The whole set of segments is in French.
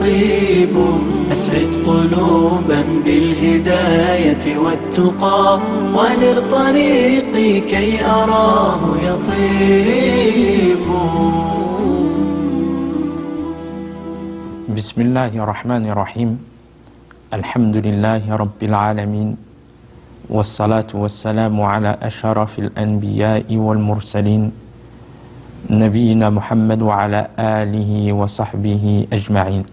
طيب أسعد قلوبا بالهداية والتقى ونر طريقي كي أراه يطيب. بسم الله الرحمن الرحيم. الحمد لله رب العالمين، والصلاة والسلام على أشرف الأنبياء والمرسلين نبينا محمد وعلى آله وصحبه أجمعين.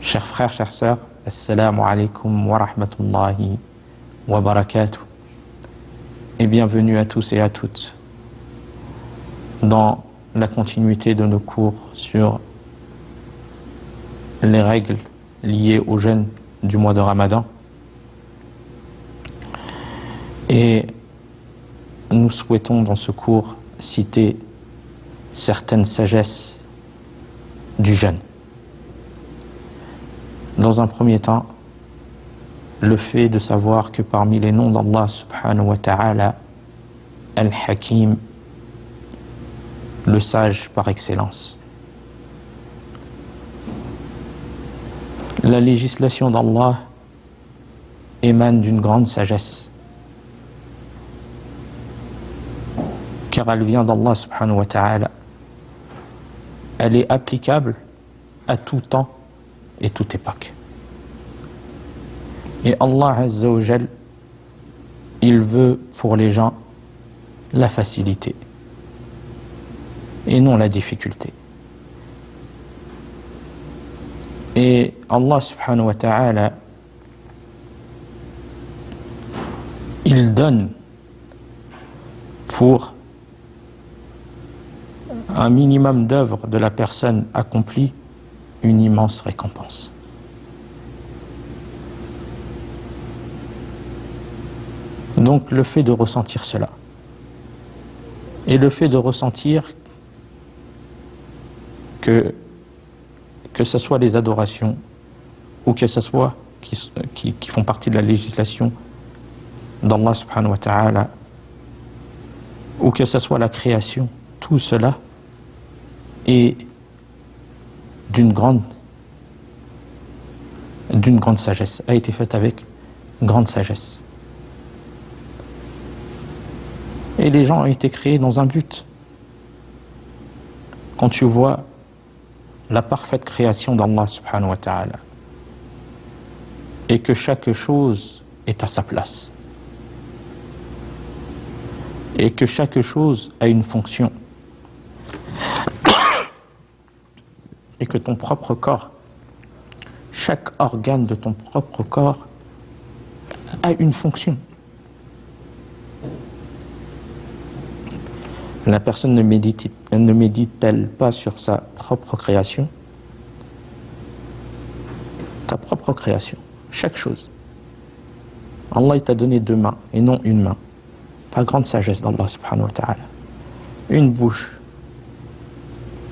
Chers frères, chères sœurs, assalamu alaikum wa rahmatullahi wa barakatuh. Et bienvenue à tous et à toutes dans la continuité de nos cours sur les règles liées au jeûne du mois de Ramadan. Et nous souhaitons dans ce cours citer certaines sagesses du jeûne. Dans un premier temps, le fait de savoir que parmi les noms d'Allah subhanahu wa ta'ala, Al-Hakim, le sage par excellence. La législation d'Allah émane d'une grande sagesse, car elle vient d'Allah subhanahu wa ta'ala. Elle est applicable à tout temps et toute époque. Et Allah Azza wa Jal, il veut pour les gens la facilité et non la difficulté. Et Allah subhanahu wa ta'ala, il donne pour un minimum d'œuvres de la personne accomplie une immense récompense. Donc le fait de ressentir cela, et le fait de ressentir que ce soit les adorations ou que ce soit qui font partie de la législation d'Allah subhanahu wa ta'ala, ou que ce soit la création, tout cela est d'une grande sagesse, a été faite avec grande sagesse. Et les gens ont été créés dans un but. Quand tu vois la parfaite création d'Allah subhanahu wa ta'ala, et que chaque chose est à sa place, et que chaque chose a une fonction, et que ton propre corps, chaque organe de ton propre corps a une fonction. La personne ne médite-t-elle pas sur sa propre création? Ta propre création, chaque chose. Allah t'a donné deux mains et non une main. Par grande sagesse d'Allah subhanahu wa ta'ala. Une bouche,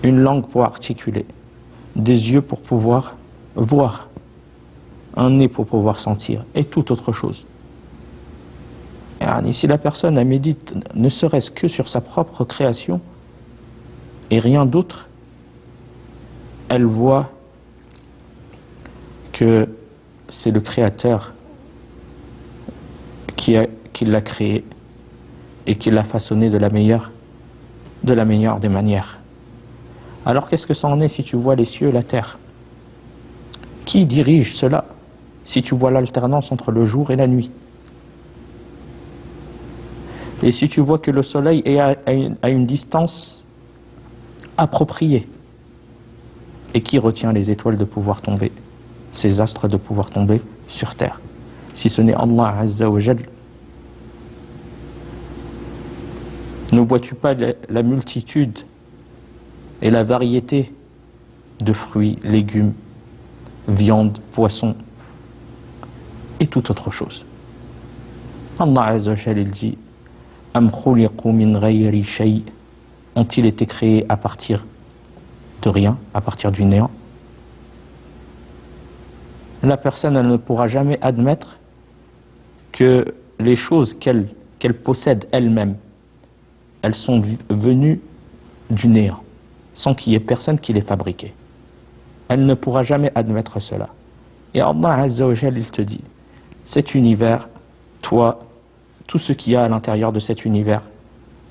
une langue pour articuler, des yeux pour pouvoir voir, un nez pour pouvoir sentir, et toute autre chose. Et si la personne elle médite ne serait-ce que sur sa propre création et rien d'autre, elle voit que c'est le Créateur qui l'a créé et qui l'a façonné de la meilleure des manières. Alors qu'est-ce que ça en est si tu vois les cieux et la terre? Qui dirige cela si tu vois l'alternance entre le jour et la nuit? Et si tu vois que le soleil est à une distance appropriée, et qui retient les étoiles de pouvoir tomber, ces astres de pouvoir tomber sur terre, si ce n'est Allah Azza wa Jal? Ne vois-tu pas la multitude et la variété de fruits, légumes, viande, poisson et toute autre chose? Allah Azza wa Jal, il dit: Am khuliqu min ghayri shay, ont-ils été créés à partir de rien, à partir du néant? La personne, elle ne pourra jamais admettre que les choses qu'elle possède elle-même, elles sont venues du néant, sans qu'il y ait personne qui les fabriquait. elle ne pourra jamais admettre cela. Et Allah Azza wa Jal, il te dit, cet univers, toi, tout ce qu'il y a à l'intérieur de cet univers,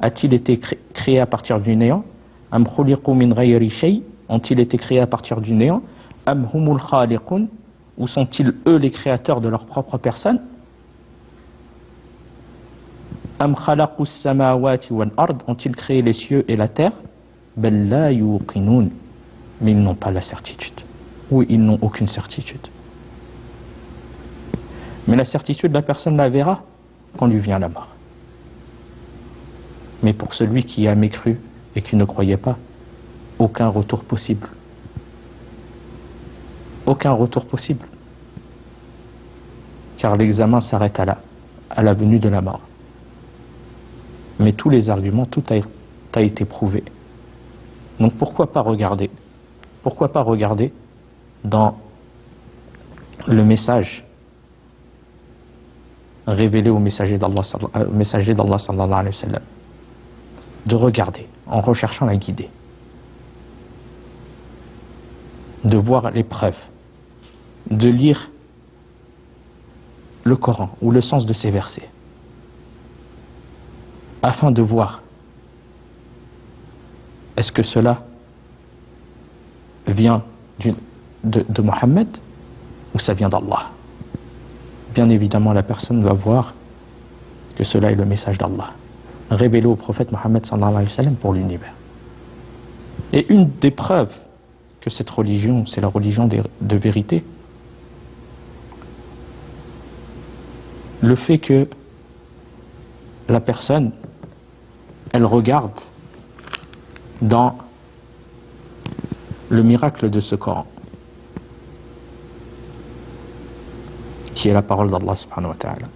a-t-il été créé à partir du néant? Am khuliqu min ghayri shay? Ont-ils été créés à partir du néant? Am humul khaliqun? Ou sont-ils eux les créateurs de leur propre personne? Am khalaqu as-samawati wal ard? Ont-ils créé les cieux et la terre? Bal la yuqinun. Mais ils n'ont pas la certitude. Oui, ils n'ont aucune certitude. Mais la certitude, la personne la verra quand lui vient la mort. Mais pour celui qui a mécru et qui ne croyait pas, aucun retour possible. Aucun retour possible. Car l'examen s'arrête à la venue de la mort. Mais tous les arguments, tout a été prouvé. Donc pourquoi pas regarder? Pourquoi pas regarder dans le message révélé au messager d'Allah sallallahu alayhi wa sallam, de regarder en recherchant la guidée, de voir les preuves, de lire le Coran ou le sens de ces versets, afin de voir est-ce que cela vient de Mohammed ou ça vient d'Allah. Bien évidemment, la personne doit voir que cela est le message d'Allah, révélé au prophète Mohammed sallallahu alayhi wa sallam pour l'univers. Et une des preuves que cette religion, c'est la religion de vérité, le fait que la personne, elle regarde dans le miracle de ce Coran, qui est la parole d'Allah subhanahu wa ta'ala.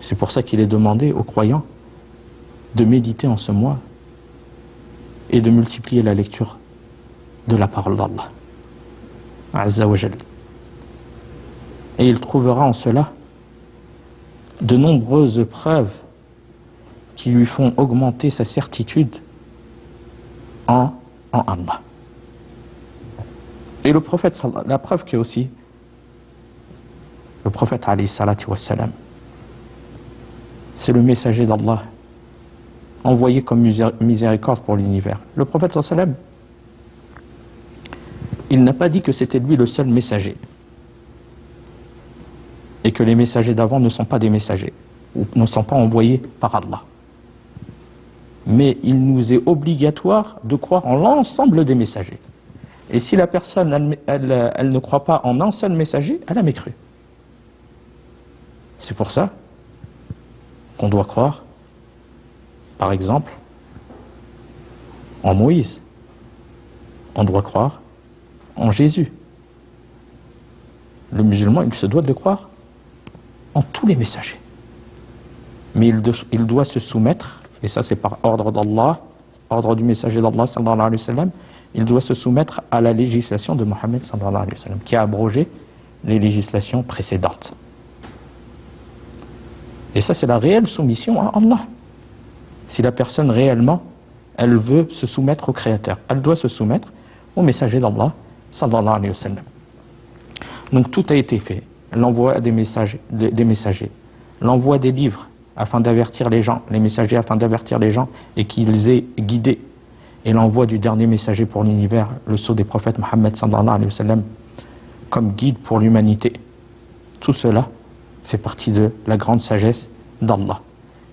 C'est pour ça qu'il est demandé aux croyants de méditer en ce mois et de multiplier la lecture de la parole d'Allah Azza wa Jal. Et il trouvera en cela de nombreuses preuves qui lui font augmenter sa certitude en Allah. Et le prophète, la preuve qu'il y a aussi, le prophète alayhi salatu wassalam, c'est le messager d'Allah envoyé comme miséricorde pour l'univers. Le prophète sallallahu alayhi wa sallam, il n'a pas dit que c'était lui le seul messager et que les messagers d'avant ne sont pas des messagers ou ne sont pas envoyés par Allah. Mais il nous est obligatoire de croire en l'ensemble des messagers. Et si la personne elle ne croit pas en un seul messager, elle a mécru. C'est pour ça qu'on doit croire, par exemple, en Moïse. On doit croire en Jésus. Le musulman, il se doit de croire en tous les messagers. Mais il doit se soumettre, et ça c'est par ordre d'Allah, ordre du messager d'Allah sallallahu alayhi wa sallam, il doit se soumettre à la législation de Mohammed sallallahu alayhi wa sallam, qui a abrogé les législations précédentes. Et ça c'est la réelle soumission à Allah. Si la personne réellement, elle veut se soumettre au Créateur, elle doit se soumettre au messager d'Allah sallallahu alayhi wa sallam. Donc tout a été fait. L'envoi des messagers, l'envoi des livres afin d'avertir les gens, les messagers afin d'avertir les gens et qu'ils aient guidé, et l'envoi du dernier messager pour l'univers, le sceau des prophètes Mohammed sallallahu alayhi wa sallam, comme guide pour l'humanité. Tout cela fait partie de la grande sagesse d'Allah.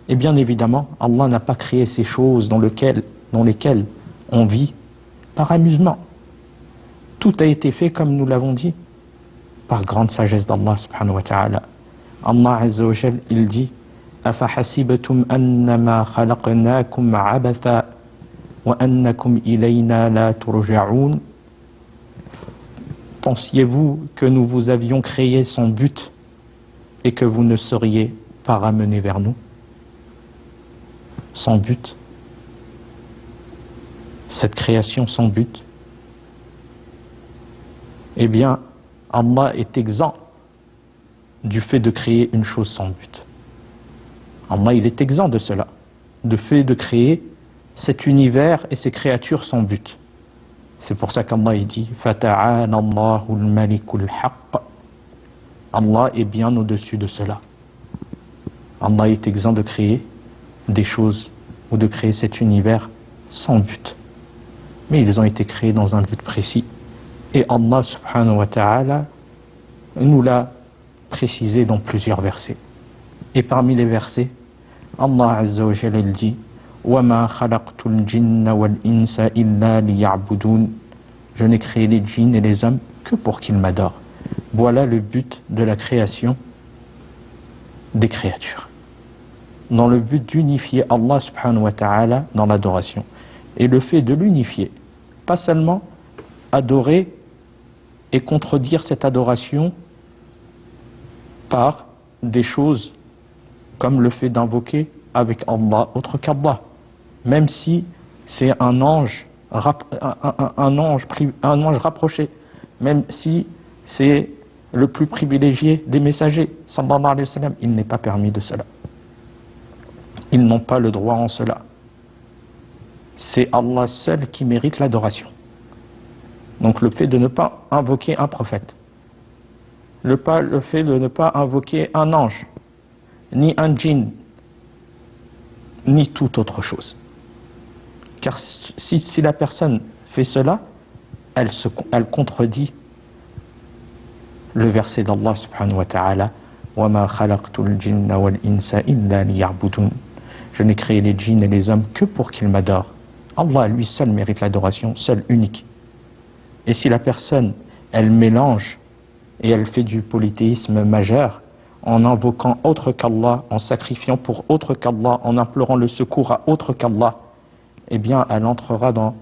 Et bien évidemment, Allah n'a pas créé ces choses dans lesquelles on vit par amusement. Tout a été fait, comme nous l'avons dit, par grande sagesse d'Allah subhanahu wa ta'ala. Allah Azza wa Jal, il dit أَفَحَسِبَتُمْ أَنَّمَا خَلَقْنَاكُمْ عَبَثًا وَأَنَّكُمْ إِلَيْنَا لَا تُرْجَعُونَ. Pensiez-vous que nous vous avions créé sans but et que vous ne seriez pas ramenés vers nous? Sans but. Cette création sans but. Eh bien, Allah est exempt du fait de créer une chose sans but. Allah, il est exempt de cela, du fait de créer cet univers et ces créatures sans but. C'est pour ça qu'Allah il dit Fata'ala Allahul Malikul Haqq. Allah est bien au-dessus de cela. Allah est exempt de créer des choses ou de créer cet univers sans but. Mais ils ont été créés dans un but précis. Et Allah subhanahu wa ta'ala nous l'a précisé dans plusieurs versets. Et parmi les versets, Allah azza wa jalla dit وَمَا خَلَقْتُ الْجِنَّ وَالْإِنسَ إِلَّا لِيَعْبُدُونَ. Je n'ai créé les djinns et les hommes que pour qu'ils m'adorent. Voilà le but de la création des créatures. Dans le but d'unifier Allah subhanahu wa ta'ala dans l'adoration. Et le fait de l'unifier, pas seulement adorer et contredire cette adoration par des choses comme le fait d'invoquer avec Allah autre qu'Allah, même si c'est un ange rapproché, même si c'est le plus privilégié des messagers, sallallahu alayhi wa sallam, il n'est pas permis de cela. Ils n'ont pas le droit en cela. C'est Allah seul qui mérite l'adoration. Donc le fait de ne pas invoquer un prophète, le fait de ne pas invoquer un ange, ni un djinn, ni toute autre chose. Car si la personne fait cela, elle contredit le verset d'Allah subhanahu wa ta'ala وَمَا خَلَقْتُ الْجِنَّ وَالْإِنسَ إِلَّا لِيَعْبُدُونَ. Je n'ai créé les djinns et les hommes que pour qu'ils m'adorent. Allah lui seul mérite l'adoration, seul, unique. Et si la personne, elle mélange et elle fait du polythéisme majeur, en invoquant autre qu'Allah, en sacrifiant pour autre qu'Allah, en implorant le secours à autre qu'Allah, eh bien elle entrera dans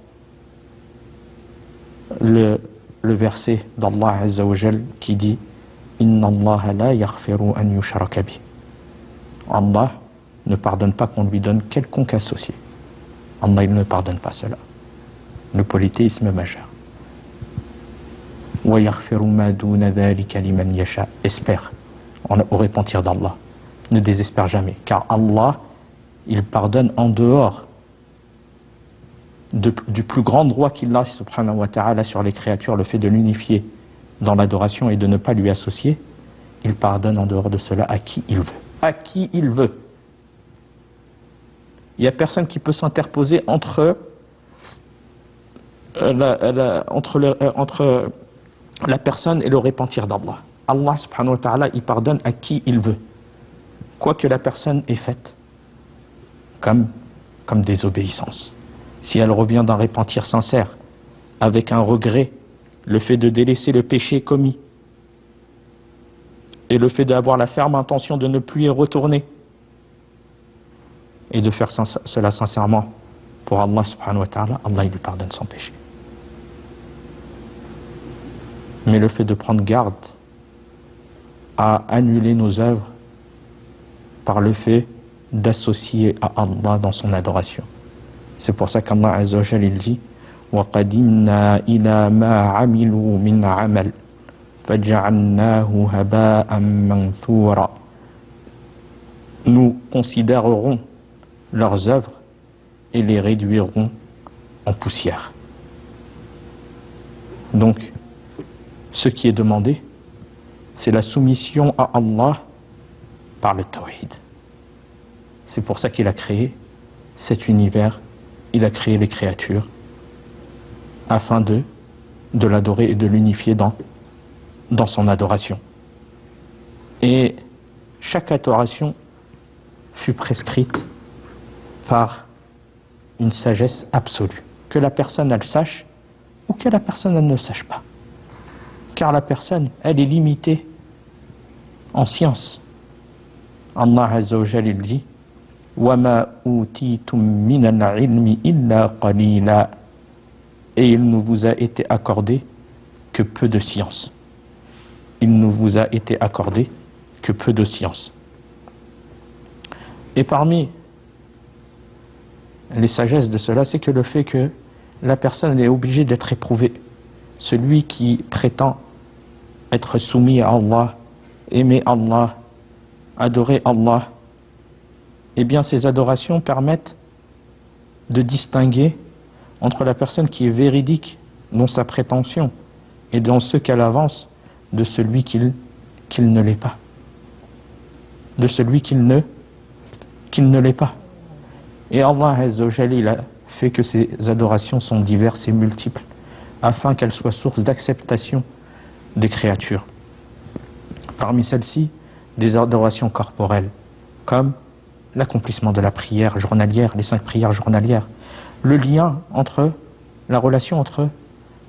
le verset d'Allah Azza wa Jal qui dit Inna Allah la yaghfiru an yushraka bi. Allah ne pardonne pas qu'on lui donne quelconque associé. Allah il ne pardonne pas cela. Le polythéisme majeur. Wa yaghfiru ma duna dhalika liman yasha. Espère au repentir d'Allah. Ne désespère jamais, car Allah il pardonne en dehors du plus grand droit qu'il a subhanahu wa ta'ala sur les créatures, le fait de l'unifier dans l'adoration et de ne pas lui associer. Il pardonne en dehors de cela à qui il veut. À qui il veut. Il n'y a personne qui peut s'interposer entre la personne et le repentir d'Allah. Allah subhanahu wa ta'ala il pardonne à qui il veut, quoi que la personne ait faite comme désobéissance. Si elle revient d'un repentir sincère, avec un regret, le fait de délaisser le péché commis, et le fait d'avoir la ferme intention de ne plus y retourner, et de faire cela sincèrement pour Allah subhanahu wa ta'ala, Allah il lui pardonne son péché. Mais le fait de prendre garde à annuler nos œuvres par le fait d'associer à Allah dans son adoration. C'est pour ça qu'Allah Azza wa Jalla il dit وَقَدِمْنَا إِلَى مَا عَمِلُوا مِنْ عَمَلٍ فَجَعَلْنَاهُ هَبَاءً مَنْثُورًا. Nous considérerons leurs œuvres et les réduirons en poussière. Donc, ce qui est demandé, c'est la soumission à Allah par le tawhid. C'est pour ça qu'il a créé cet univers, il a créé les créatures, afin de l'adorer et de l'unifier dans son adoration. Et chaque adoration fut prescrite par une sagesse absolue, que la personne elle sache ou que la personne elle ne le sache pas. Car la personne, elle est limitée en science. Allah Azza wa Jalla il dit وَمَا أُوتِيتُم مِّنَ الْعِلْمِ إِلَّا قَلِيلًا. Et il ne vous a été accordé que peu de science. Il ne vous a été accordé que peu de science. Et parmi les sagesses de cela, c'est que le fait que la personne est obligée d'être éprouvée. Celui qui prétend être soumis à Allah, aimer Allah, adorer Allah, eh bien ces adorations permettent de distinguer entre la personne qui est véridique dans sa prétention et dans ce qu'elle avance de celui qu'il ne l'est pas. De celui qu'il ne l'est pas. Et Allah Azza wa Jalla, il a fait que ces adorations sont diverses et multiples, afin qu'elles soient source d'acceptation des créatures. Parmi celles-ci, des adorations corporelles, comme l'accomplissement de la prière journalière, les 5 prières journalières, le lien entre, la relation entre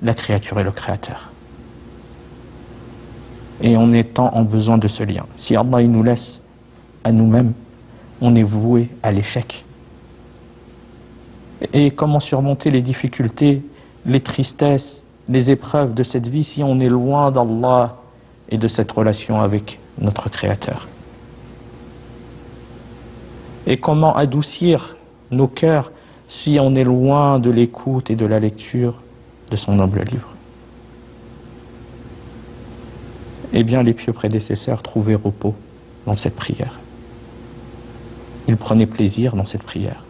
la créature et le Créateur. Et en étant en besoin de ce lien. Si Allah il nous laisse à nous-mêmes, on est voué à l'échec. Et comment surmonter les difficultés, les tristesses, les épreuves de cette vie si on est loin d'Allah et de cette relation avec notre Créateur? Et comment adoucir nos cœurs si on est loin de l'écoute et de la lecture de son noble livre? Eh bien, les pieux prédécesseurs trouvaient repos dans cette prière. Ils prenaient plaisir dans cette prière.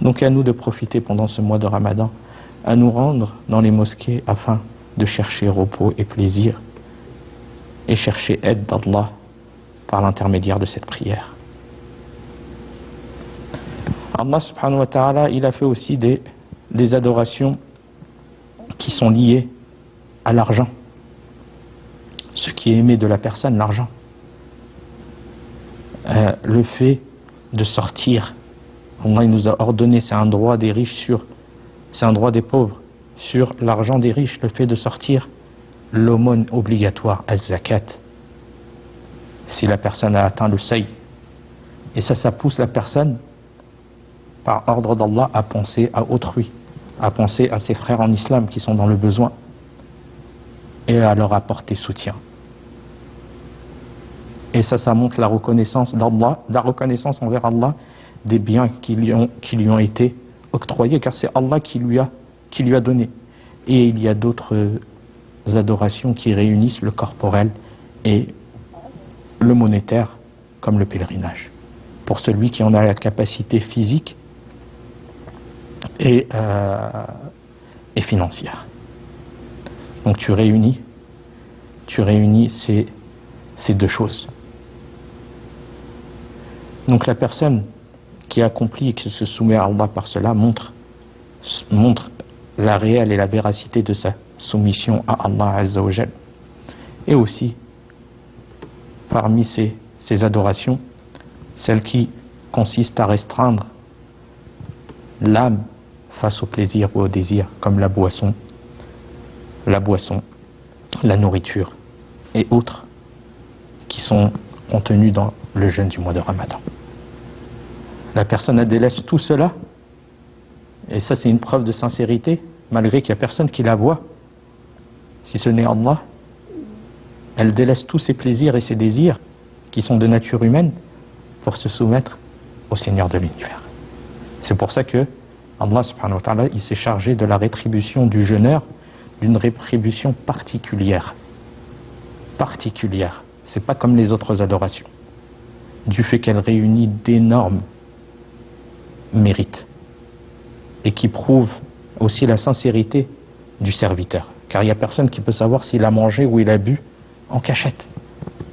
Donc à nous de profiter pendant ce mois de Ramadan, à nous rendre dans les mosquées afin de chercher repos et plaisir et chercher aide d'Allah par l'intermédiaire de cette prière. Allah subhanahu wa ta'ala, il a fait aussi des adorations qui sont liées à l'argent. Ce qui est aimé de la personne, l'argent. Le fait de sortir, Allah il nous a ordonné, c'est un droit des riches c'est un droit des pauvres sur l'argent des riches, le fait de sortir l'aumône obligatoire, az-zakat, si la personne a atteint le seuil. Et ça pousse la personne, par ordre d'Allah, à penser à autrui, à penser à ses frères en islam qui sont dans le besoin et à leur apporter soutien. Et ça montre la reconnaissance d'Allah, la reconnaissance envers Allah des biens qui lui ont été octroyés, car c'est Allah qui lui a donné. Et il y a d'autres adorations qui réunissent le corporel et le monétaire, comme le pèlerinage, pour celui qui en a la capacité physique et financière. Donc tu réunis ces deux choses. Donc la personne qui accomplit et qui se soumet à Allah par cela montre la réelle et la véracité de sa soumission à Allah Azza wa Jal. Et aussi, parmi ces adorations, celle qui consiste à restreindre l'âme face au plaisir ou au désir, comme la boisson, la nourriture et autres qui sont contenus dans le jeûne du mois de Ramadan. La personne elle délaisse tout cela, et ça c'est une preuve de sincérité, malgré qu'il n'y a personne qui la voit, si ce n'est Allah. Elle délaisse tous ses plaisirs et ses désirs qui sont de nature humaine pour se soumettre au Seigneur de l'univers. C'est pour ça que Allah subhanahu wa ta'ala, il s'est chargé de la rétribution du jeûneur, d'une rétribution particulière. Particulière. C'est pas comme les autres adorations, du fait qu'elle réunit d'énormes mérites et qui prouve aussi la sincérité du serviteur, car il n'y a personne qui peut savoir s'il a mangé ou il a bu en cachette,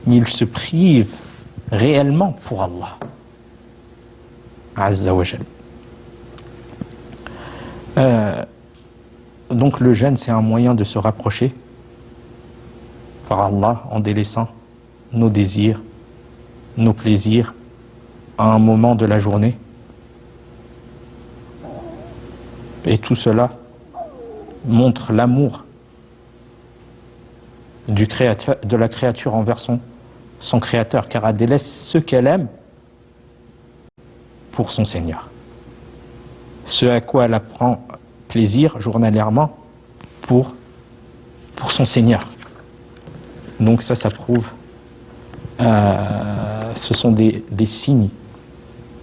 mais il se prive réellement pour Allah Azza wa Jal. Donc le jeûne, c'est un moyen de se rapprocher par Allah en délaissant nos désirs, nos plaisirs à un moment de la journée. Et tout cela montre l'amour du créateur, de la créature envers son créateur, car elle délaisse ce qu'elle aime pour son Seigneur. Ce à quoi elle prend plaisir journalièrement pour son Seigneur. Donc ça prouve, ce sont des signes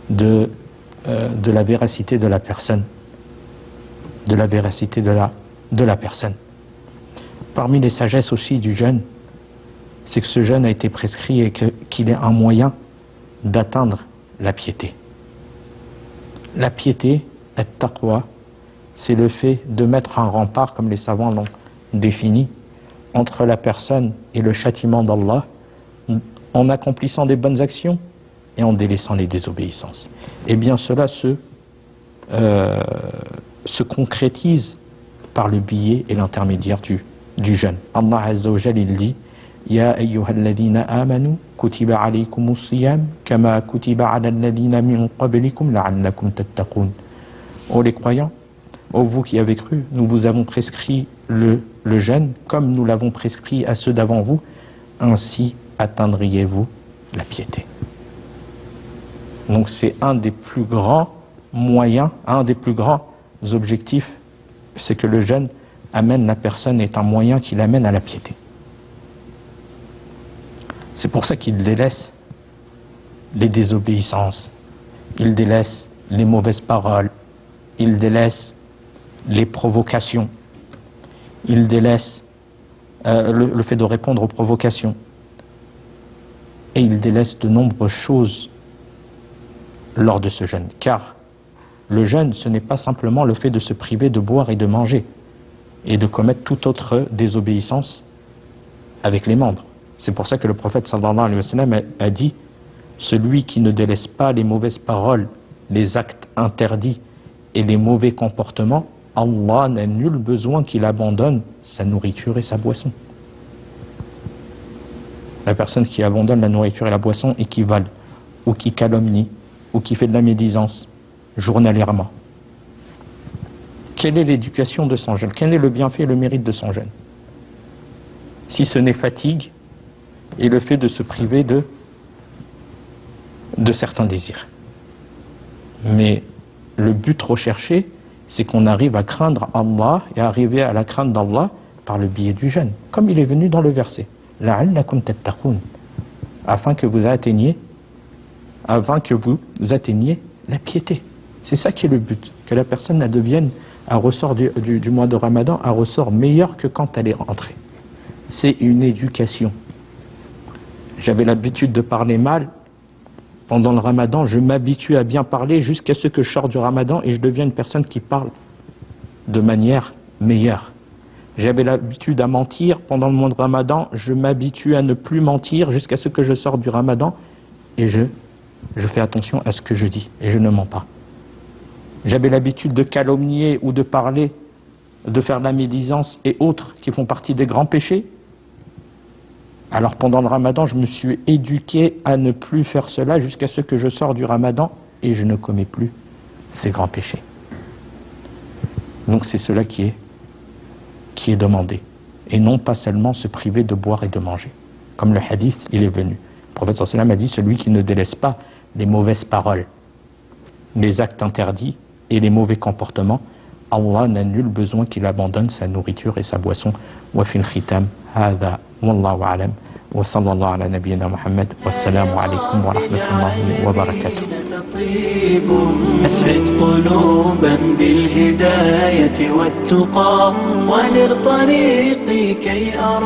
de la véracité de la personne, de la véracité de la personne. Parmi les sagesses aussi du jeûne, c'est que ce jeûne a été prescrit et qu'il est un moyen d'atteindre la piété. La piété, at-taqwa, c'est le fait de mettre un rempart, comme les savants l'ont défini, entre la personne et le châtiment d'Allah, en accomplissant des bonnes actions et en délaissant les désobéissances. Eh bien cela se concrétise par le biais et l'intermédiaire du jeûne. Allah Azza wa Jalla, il dit: Ya ayyuhalladhina amanu kutiba alaykumus siyam kama kutiba ala alladhina min qablikum la'allakum tattaqun. Ô les croyants, ô vous qui avez cru, nous vous avons prescrit le jeûne comme nous l'avons prescrit à ceux d'avant vous, ainsi atteindriez-vous la piété. Donc c'est un des plus grands moyens, un des plus grands objectifs, c'est que le jeûne amène la personne, est un moyen qui l'amène à la piété. C'est pour ça qu'il délaisse les désobéissances, il délaisse les mauvaises paroles, il délaisse les provocations, il délaisse le fait de répondre aux provocations, et il délaisse de nombreuses choses lors de ce jeûne. Car le jeûne, ce n'est pas simplement le fait de se priver de boire et de manger, et de commettre toute autre désobéissance avec les membres. C'est pour ça que le prophète sallallahu alayhi wa sallam a dit: celui qui ne délaisse pas les mauvaises paroles, les actes interdits et les mauvais comportements, Allah n'a nul besoin qu'il abandonne sa nourriture et sa boisson. La personne qui abandonne la nourriture et la boisson et qui vole, ou qui calomnie, ou qui fait de la médisance journalièrement, quelle est l'éducation de son jeûne? Quel est le bienfait et le mérite de son jeûne? Si ce n'est fatigue et le fait de se priver de certains désirs. Mais le but recherché, c'est qu'on arrive à craindre Allah et arriver à la crainte d'Allah par le biais du jeûne, comme il est venu dans le verset: la'allakum tattaqun, afin que vous atteigniez la piété. C'est ça qui est le but, que la personne devienne, à ressort du mois de Ramadan, à ressort meilleur que quand elle est rentrée. C'est une éducation. J'avais l'habitude de parler mal pendant le Ramadan, je m'habitue à bien parler jusqu'à ce que je sorte du Ramadan et je deviens une personne qui parle de manière meilleure. J'avais l'habitude à mentir pendant le mois de Ramadan, je m'habitue à ne plus mentir jusqu'à ce que je sorte du Ramadan et je fais attention à ce que je dis et je ne mens pas. J'avais l'habitude de calomnier ou de parler, de faire de la médisance et autres qui font partie des grands péchés. Alors pendant le Ramadan, je me suis éduqué à ne plus faire cela jusqu'à ce que je sors du Ramadan et je ne commets plus ces grands péchés. Donc c'est cela qui est demandé. Et non pas seulement se priver de boire et de manger. Comme le hadith, il est venu. Le prophète sallallahu alayhi wa sallam a dit: celui qui ne délaisse pas les mauvaises paroles, les actes interdits et les mauvais comportements, Allah n'a nul besoin qu'il abandonne sa nourriture et sa boisson. Wa fil khitam hadha wallahu a'lam wa sallallahu ala nabiyyina Muhammad wassalamu alaykum wa rahmatullahi wa barakatuh. أسعد قلوبا بالهداية والتقى ونر طريقي كي أرى